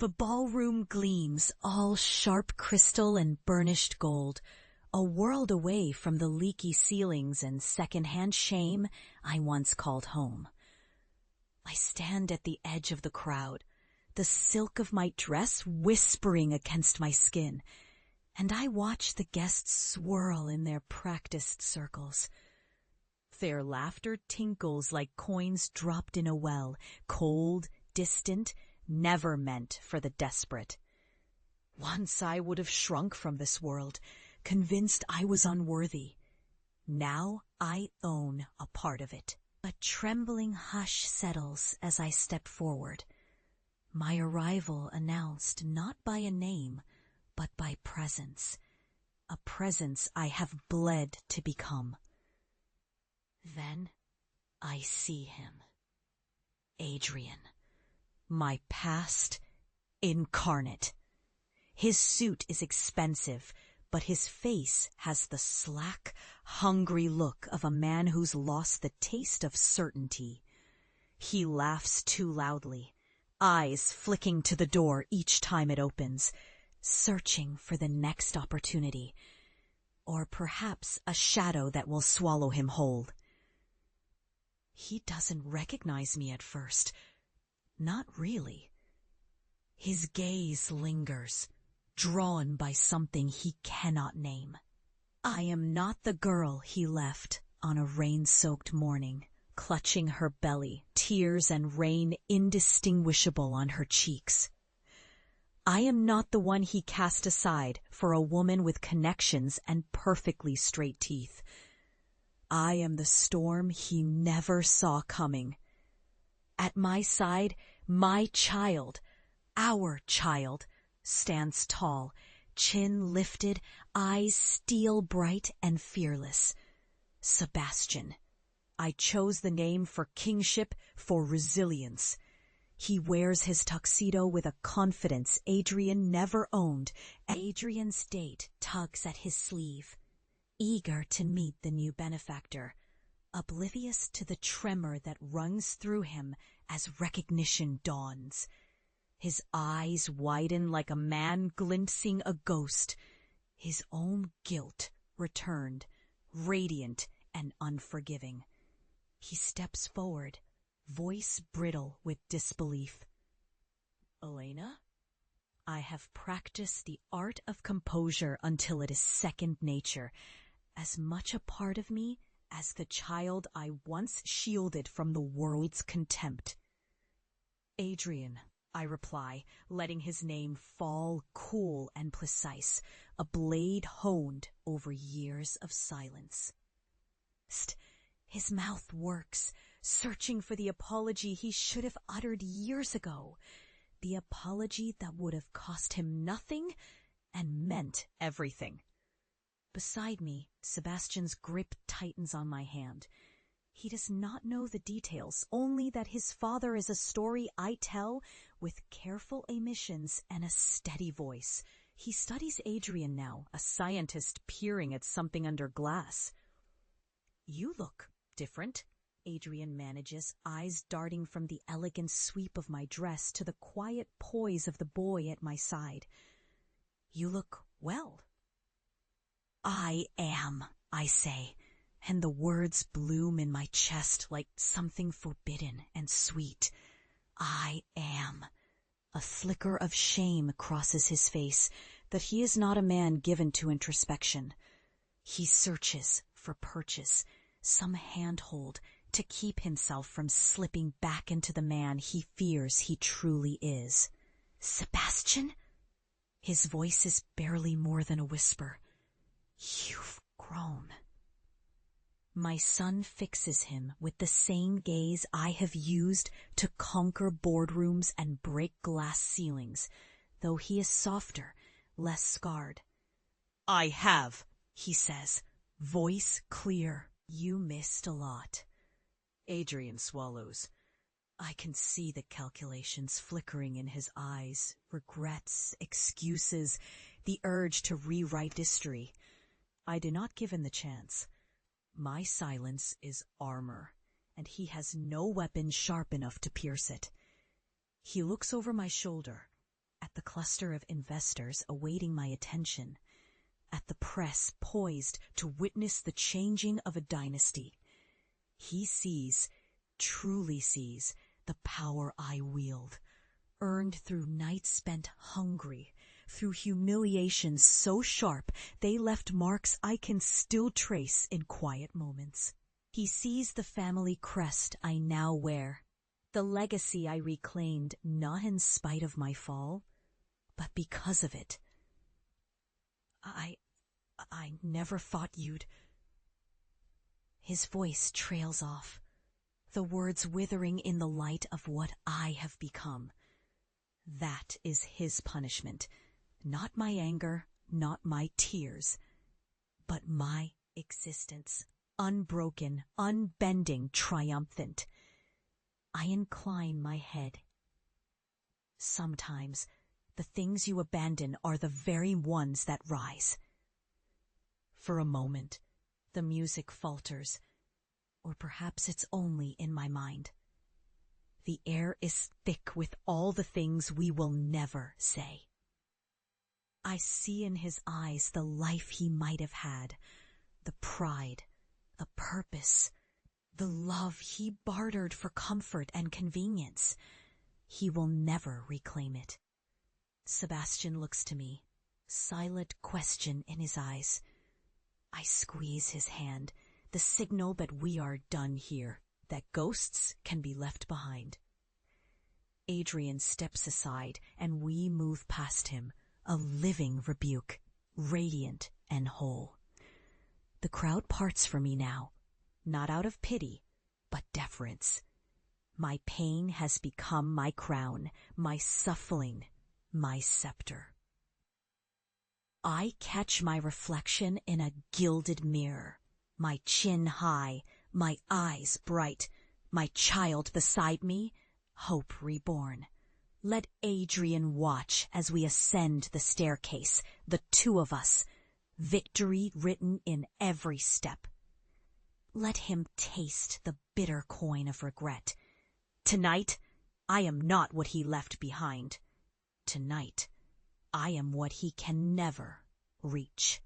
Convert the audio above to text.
The ballroom gleams, all sharp crystal and burnished gold, a world away from the leaky ceilings and second-hand shame I once called home. I stand at the edge of the crowd, the silk of my dress whispering against my skin, and I watch the guests swirl in their practiced circles. Their laughter tinkles like coins dropped in a well, cold, distant, never meant for the desperate. Once I would have shrunk from this world, convinced I was unworthy. Now I own a part of it. A trembling hush settles as I step forward. My arrival announced not by a name, but by presence. A presence I have bled to become. Then I see him. Adrian. My past incarnate. His suit is expensive, but his face has the slack, hungry look of a man who's lost the taste of certainty. He laughs too loudly, eyes flicking to the door each time it opens, searching for the next opportunity, or perhaps a shadow that will swallow him whole. He doesn't recognize me at first. Not really. His gaze lingers, drawn by something he cannot name. I am not the girl he left on a rain-soaked morning, clutching her belly, tears and rain indistinguishable on her cheeks. I am not the one he cast aside for a woman with connections and perfectly straight teeth. I am the storm he never saw coming. At my side, my child, our child, stands tall, chin lifted, eyes steel bright and fearless. Sebastian. I chose the name for kingship, for resilience. He wears his tuxedo with a confidence Adrian never owned. Adrian's date tugs at his sleeve, eager to meet the new benefactor, oblivious to the tremor that runs through him as recognition dawns. His eyes widen like a man glimpsing a ghost, his own guilt returned, radiant and unforgiving. He steps forward, voice brittle with disbelief. Elena? I have practiced the art of composure until it is second nature, as much a part of me as the child I once shielded from the world's contempt. Adrian, I reply, letting his name fall cool and precise, a blade honed over years of silence. His mouth works, searching for the apology he should have uttered years ago, the apology that would have cost him nothing and meant everything. Beside me, Sebastian's grip tightens on my hand. He does not know the details, only that his father is a story I tell with careful omissions and a steady voice. He studies Adrian now, a scientist peering at something under glass. You look different, Adrian manages, eyes darting from the elegant sweep of my dress to the quiet poise of the boy at my side. You look well. I am, I say, and the words bloom in my chest like something forbidden and sweet. I am. A flicker of shame crosses his face, that he is not a man given to introspection. He searches for purchase, some handhold, to keep himself from slipping back into the man he fears he truly is. Sebastian? His voice is barely more than a whisper. You've grown. My son fixes him with the same gaze I have used to conquer boardrooms and break glass ceilings, though he is softer, less scarred. I have, he says, voice clear. You missed a lot. Adrian swallows. I can see the calculations flickering in his eyes, regrets, excuses, the urge to rewrite history. I do not give him the chance. My silence is armor, and he has no weapon sharp enough to pierce it. He looks over my shoulder. at the cluster of investors awaiting my attention, at the press poised to witness the changing of a dynasty. He sees, truly sees, the power I wield, earned through nights spent hungry, through humiliations so sharp they left marks I can still trace in quiet moments. He sees the family crest I now wear, the legacy I reclaimed not in spite of my fall, but because of it. I never thought you'd... His voice trails off, the words withering in the light of what I have become. That is his punishment, not my anger, not my tears, but my existence, unbroken, unbending, triumphant. I incline my head. Sometimes the things you abandon are the very ones that rise. For a moment, the music falters, or perhaps it's only in my mind. The air is thick with all the things we will never say. I see in his eyes the life he might have had, the pride, the purpose, the love he bartered for comfort and convenience. He will never reclaim it. Sebastian looks to me, silent question in his eyes. I squeeze his hand, the signal that we are done here, that ghosts can be left behind. Adrian steps aside and we move past him, a living rebuke, radiant and whole. The crowd parts for me now, not out of pity, but deference. My pain has become my crown, my suffering, my scepter. I catch my reflection in a gilded mirror, my chin high, my eyes bright, my child beside me, hope reborn. Let Adrian watch as we ascend the staircase, the two of us, victory written in every step. Let him taste the bitter coin of regret. Tonight, I am not what he left behind. Tonight, I am what he can never reach.